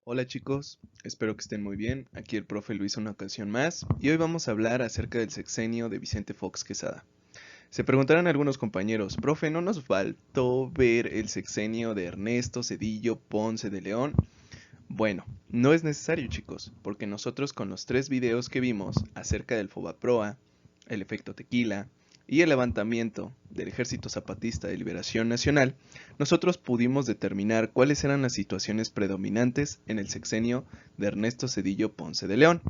Hola chicos, espero que estén muy bien. Aquí el profe Luis una ocasión más y hoy vamos a hablar acerca del sexenio de Vicente Fox Quesada. Se preguntarán algunos compañeros, profe, ¿no nos faltó ver el sexenio de Ernesto Zedillo Ponce de León? Bueno, no es necesario chicos, porque nosotros con los tres videos que vimos acerca del Fobaproa, el efecto tequila y el levantamiento del Ejército Zapatista de Liberación Nacional, nosotros pudimos determinar cuáles eran las situaciones predominantes en el sexenio de Ernesto Zedillo Ponce de León.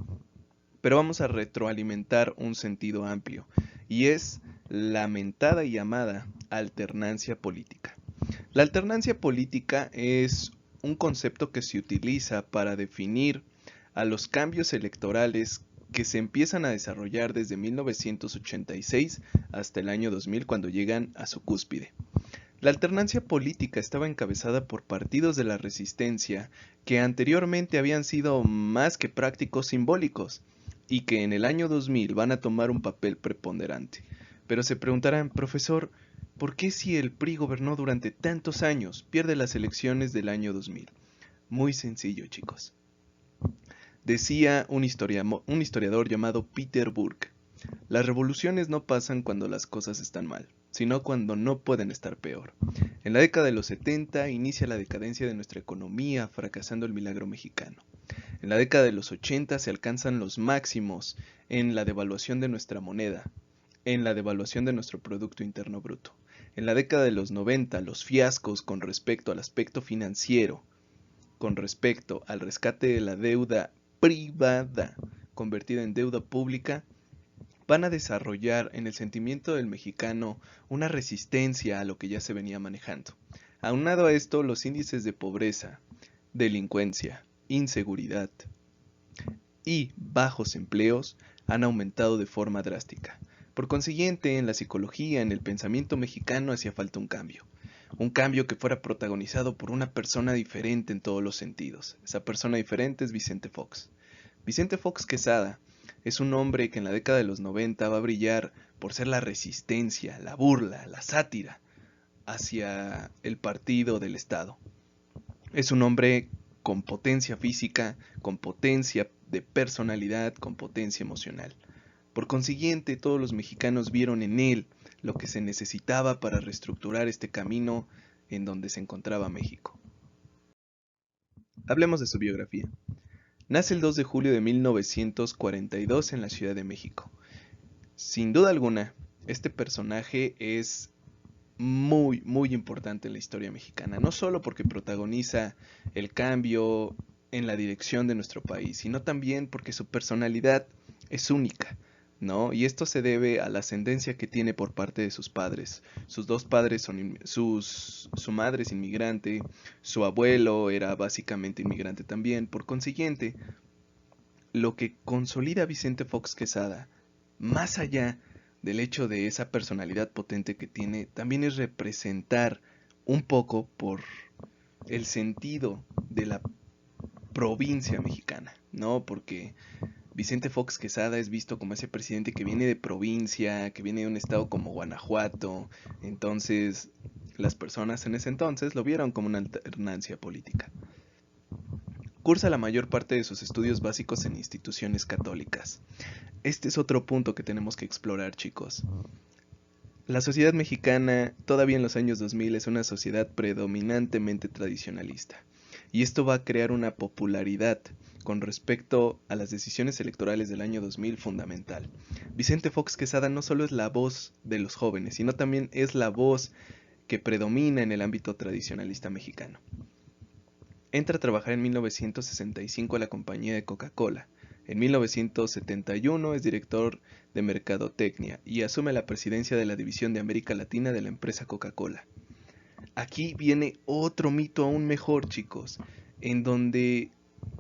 Pero vamos a retroalimentar un sentido amplio, y es la mentada y llamada alternancia política. La alternancia política es un concepto que se utiliza para definir a los cambios electorales que se empiezan a desarrollar desde 1986 hasta el año 2000 cuando llegan a su cúspide. La alternancia política estaba encabezada por partidos de la resistencia que anteriormente habían sido más que prácticos simbólicos y que en el año 2000 van a tomar un papel preponderante. Pero se preguntarán, profesor, ¿por qué si el PRI gobernó durante tantos años pierde las elecciones del año 2000? Muy sencillo, chicos. Decía un historiador llamado Peter Burke, las revoluciones no pasan cuando las cosas están mal, sino cuando no pueden estar peor. En la década de los 70 inicia la decadencia de nuestra economía, fracasando el milagro mexicano. En la década de los 80 se alcanzan los máximos en la devaluación de nuestra moneda, en la devaluación de nuestro Producto Interno Bruto. En la década de los 90 los fiascos con respecto al aspecto financiero, con respecto al rescate de la deuda privada convertida en deuda pública, van a desarrollar en el sentimiento del mexicano una resistencia a lo que ya se venía manejando. Aunado a esto, los índices de pobreza, delincuencia, inseguridad y bajos empleos han aumentado de forma drástica. Por consiguiente, en la psicología, en el pensamiento mexicano hacía falta un cambio. Un cambio que fuera protagonizado por una persona diferente en todos los sentidos. Esa persona diferente es Vicente Fox. Vicente Fox Quesada es un hombre que en la década de los 90 va a brillar por ser la resistencia, la burla, la sátira hacia el partido del Estado. Es un hombre con potencia física, con potencia de personalidad, con potencia emocional. Por consiguiente, todos los mexicanos vieron en él lo que se necesitaba para reestructurar este camino en donde se encontraba México. Hablemos de su biografía. Nace el 2 de julio de 1942 en la Ciudad de México. Sin duda alguna, este personaje es muy importante en la historia mexicana, no solo porque protagoniza el cambio en la dirección de nuestro país, sino también porque su personalidad es única, ¿no? Y esto se debe a la ascendencia que tiene por parte de sus padres. Sus dos padres son su madre es inmigrante, su abuelo era básicamente inmigrante también. Por consiguiente, lo que consolida a Vicente Fox Quesada, más allá del hecho de esa personalidad potente que tiene, también es representar un poco por el sentido de la provincia mexicana, ¿no? Porque Vicente Fox Quesada es visto como ese presidente que viene de provincia, que viene de un estado como Guanajuato, entonces las personas en ese entonces lo vieron como una alternancia política. Cursa la mayor parte de sus estudios básicos en instituciones católicas. Este es otro punto que tenemos que explorar, chicos. La sociedad mexicana, todavía en los años 2000, es una sociedad predominantemente tradicionalista. Y esto va a crear una popularidad con respecto a las decisiones electorales del año 2000 fundamental. Vicente Fox Quesada no solo es la voz de los jóvenes, sino también es la voz que predomina en el ámbito tradicionalista mexicano. Entra a trabajar en 1965 a la compañía de Coca-Cola. En 1971 es director de Mercadotecnia y asume la presidencia de la División de América Latina de la empresa Coca-Cola. Aquí viene otro mito aún mejor, chicos, en donde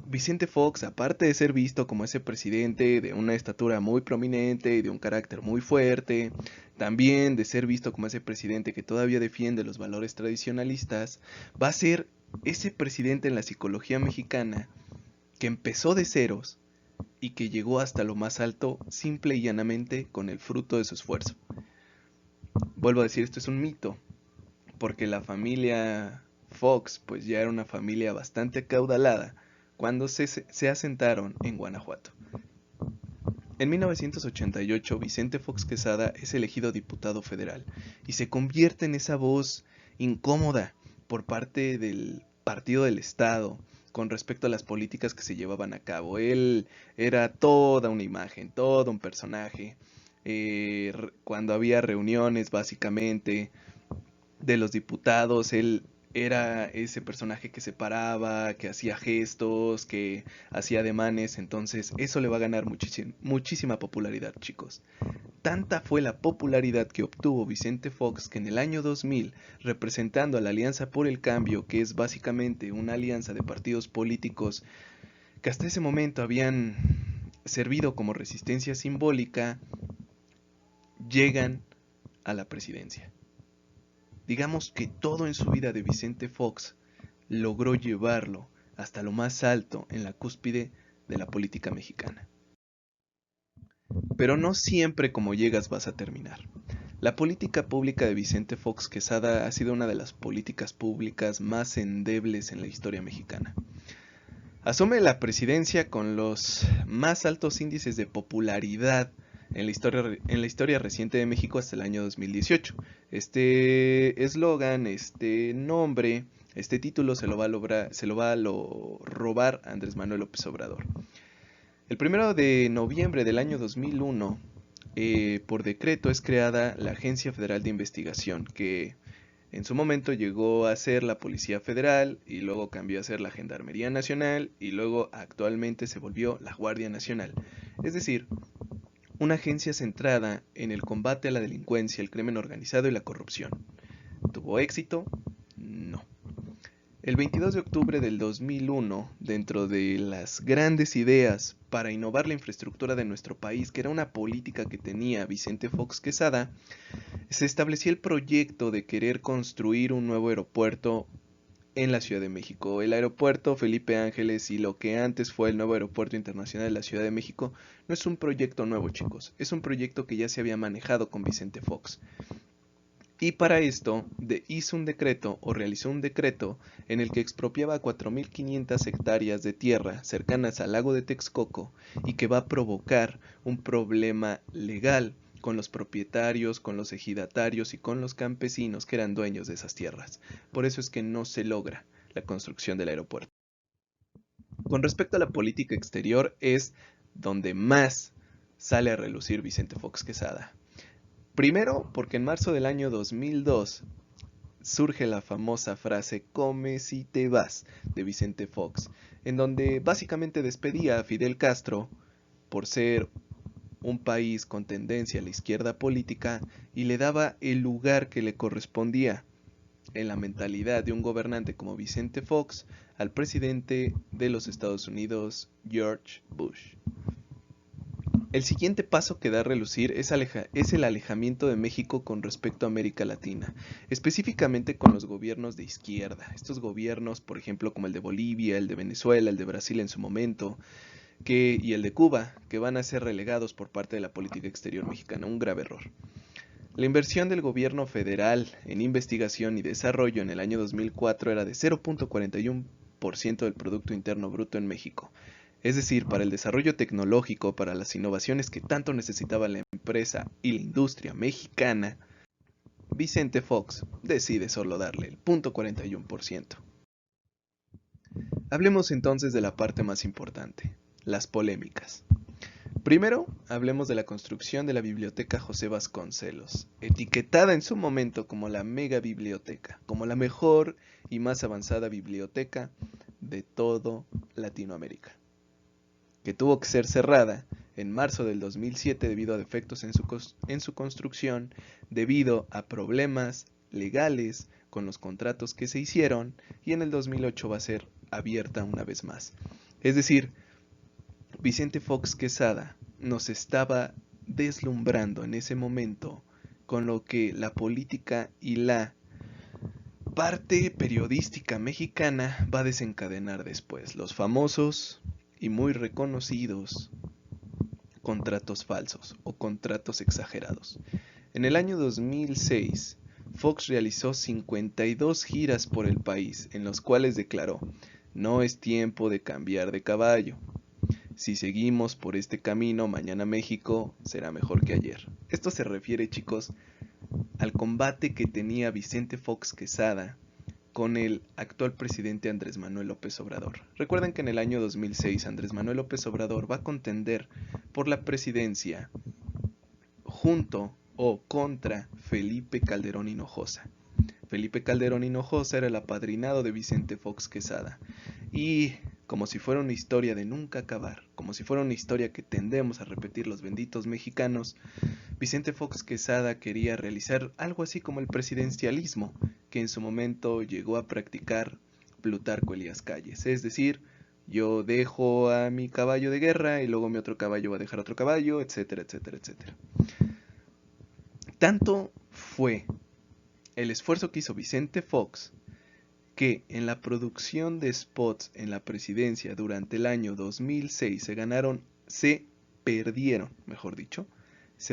Vicente Fox, aparte de ser visto como ese presidente de una estatura muy prominente y de un carácter muy fuerte, también de ser visto como ese presidente que todavía defiende los valores tradicionalistas, va a ser ese presidente en la psicología mexicana que empezó de ceros y que llegó hasta lo más alto simple y llanamente con el fruto de su esfuerzo. Vuelvo a decir, esto es un mito, porque la familia Fox pues ya era una familia bastante acaudalada, cuando se asentaron en Guanajuato. En 1988, Vicente Fox Quesada es elegido diputado federal y se convierte en esa voz incómoda por parte del Partido del Estado con respecto a las políticas que se llevaban a cabo. Él era toda una imagen, todo un personaje. Cuando había reuniones, básicamente, de los diputados, él era ese personaje que se paraba, que hacía gestos, que hacía ademanes, entonces eso le va a ganar muchísima popularidad, chicos. Tanta fue la popularidad que obtuvo Vicente Fox que en el año 2000, representando a la Alianza por el Cambio, que es básicamente una alianza de partidos políticos que hasta ese momento habían servido como resistencia simbólica, llegan a la presidencia. Digamos que todo en su vida de Vicente Fox logró llevarlo hasta lo más alto en la cúspide de la política mexicana. Pero no siempre como llegas vas a terminar. La política pública de Vicente Fox Quesada ha sido una de las políticas públicas más endebles en la historia mexicana. Asume la presidencia con los más altos índices de popularidad en la historia reciente de México hasta el año 2018. Este eslogan, este nombre, este título se lo va a robar Andrés Manuel López Obrador. El 1 de noviembre del año 2001, por decreto es creada la Agencia Federal de Investigación, que en su momento llegó a ser la Policía Federal y luego cambió a ser la Gendarmería Nacional y luego actualmente se volvió la Guardia Nacional. Es decir, una agencia centrada en el combate a la delincuencia, el crimen organizado y la corrupción. ¿Tuvo éxito? No. El 22 de octubre del 2001, dentro de las grandes ideas para innovar la infraestructura de nuestro país, que era una política que tenía Vicente Fox Quesada, se establecía el proyecto de querer construir un nuevo aeropuerto en la Ciudad de México. El aeropuerto Felipe Ángeles y lo que antes fue el nuevo aeropuerto internacional de la Ciudad de México no es un proyecto nuevo, chicos, es un proyecto que ya se había manejado con Vicente Fox. Y para esto hizo un decreto o realizó un decreto en el que expropiaba 4.500 hectáreas de tierra cercanas al lago de Texcoco y que va a provocar un problema legal con los propietarios, con los ejidatarios y con los campesinos que eran dueños de esas tierras. Por eso es que no se logra la construcción del aeropuerto. Con respecto a la política exterior es donde más sale a relucir Vicente Fox Quesada. Primero, porque en marzo del año 2002 surge la famosa frase "come si te vas" de Vicente Fox, en donde básicamente despedía a Fidel Castro por ser un país con tendencia a la izquierda política y le daba el lugar que le correspondía en la mentalidad de un gobernante como Vicente Fox al presidente de los Estados Unidos, George Bush. El siguiente paso que da a relucir es el alejamiento de México con respecto a América Latina, específicamente con los gobiernos de izquierda. Estos gobiernos, por ejemplo, como el de Bolivia, el de Venezuela, el de Brasil en su momento, y el de Cuba, que van a ser relegados por parte de la política exterior mexicana, un grave error. La inversión del gobierno federal en investigación y desarrollo en el año 2004 era de 0.41% del Producto Interno Bruto en México. Es decir, para el desarrollo tecnológico, para las innovaciones que tanto necesitaba la empresa y la industria mexicana, Vicente Fox decide solo darle el 0.41%. Hablemos entonces de la parte más importante, las polémicas. Primero, hablemos de la construcción de la Biblioteca José Vasconcelos, etiquetada en su momento como la mega biblioteca, como la mejor y más avanzada biblioteca de todo Latinoamérica, que tuvo que ser cerrada en marzo del 2007 debido a defectos en su construcción, debido a problemas legales con los contratos que se hicieron, y en el 2008 va a ser abierta una vez más. Es decir, Vicente Fox Quesada nos estaba deslumbrando en ese momento con lo que la política y la parte periodística mexicana va a desencadenar después, los famosos y muy reconocidos contratos falsos o contratos exagerados. En el año 2006, Fox realizó 52 giras por el país, en los cuales declaró: No es tiempo de cambiar de caballo. Si seguimos por este camino, mañana México será mejor que ayer. Esto se refiere, chicos, al combate que tenía Vicente Fox Quesada con el actual presidente Andrés Manuel López Obrador. Recuerden que en el año 2006 Andrés Manuel López Obrador va a contender por la presidencia junto o contra Felipe Calderón Hinojosa. Felipe Calderón Hinojosa era el apadrinado de Vicente Fox Quesada. Y como si fuera una historia de nunca acabar, como si fuera una historia que tendemos a repetir los benditos mexicanos, Vicente Fox Quesada quería realizar algo así como el presidencialismo que en su momento llegó a practicar Plutarco Elías Calles. Es decir, yo dejo a mi caballo de guerra y luego mi otro caballo va a dejar otro caballo, etcétera, etcétera, etcétera. Tanto fue el esfuerzo que hizo Vicente Fox que en la producción de spots en la presidencia durante el año 2006 se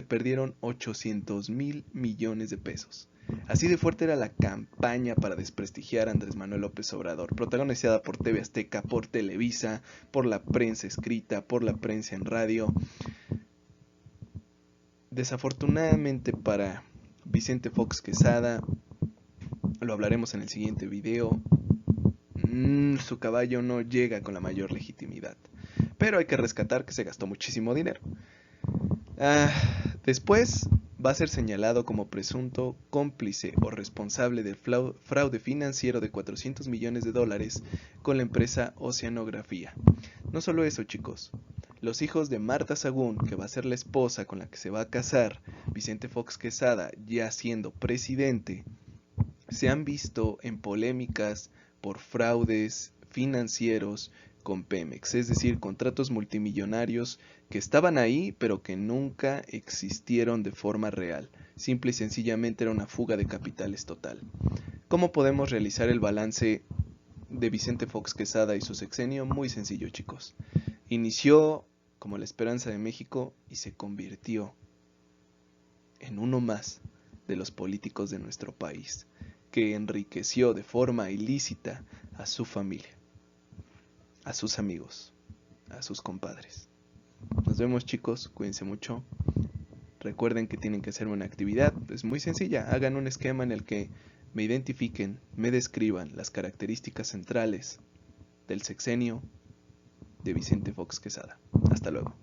perdieron 800,000 millones de pesos. Así de fuerte era la campaña para desprestigiar a Andrés Manuel López Obrador, protagonizada por TV Azteca, por Televisa, por la prensa escrita, por la prensa en radio. Desafortunadamente para Vicente Fox Quesada, lo hablaremos en el siguiente video, su caballo no llega con la mayor legitimidad. Pero hay que rescatar que se gastó muchísimo dinero. Después va a ser señalado como presunto cómplice o responsable del fraude financiero de 400 millones de dólares con la empresa Oceanografía. No solo eso, chicos. Los hijos de Marta Sagún, que va a ser la esposa con la que se va a casar Vicente Fox Quesada, ya siendo presidente, se han visto en polémicas por fraudes financieros con Pemex, es decir, contratos multimillonarios que estaban ahí pero que nunca existieron de forma real. Simple y sencillamente era una fuga de capitales total. ¿Cómo podemos realizar el balance de Vicente Fox Quesada y su sexenio? Muy sencillo, chicos. Inició como la esperanza de México y se convirtió en uno más de los políticos de nuestro país, que enriqueció de forma ilícita a su familia, a sus amigos, a sus compadres. Nos vemos, chicos, cuídense mucho. Recuerden que tienen que hacer una actividad, es muy sencilla. Hagan un esquema en el que me identifiquen, me describan las características centrales del sexenio de Vicente Fox Quesada. Hasta luego.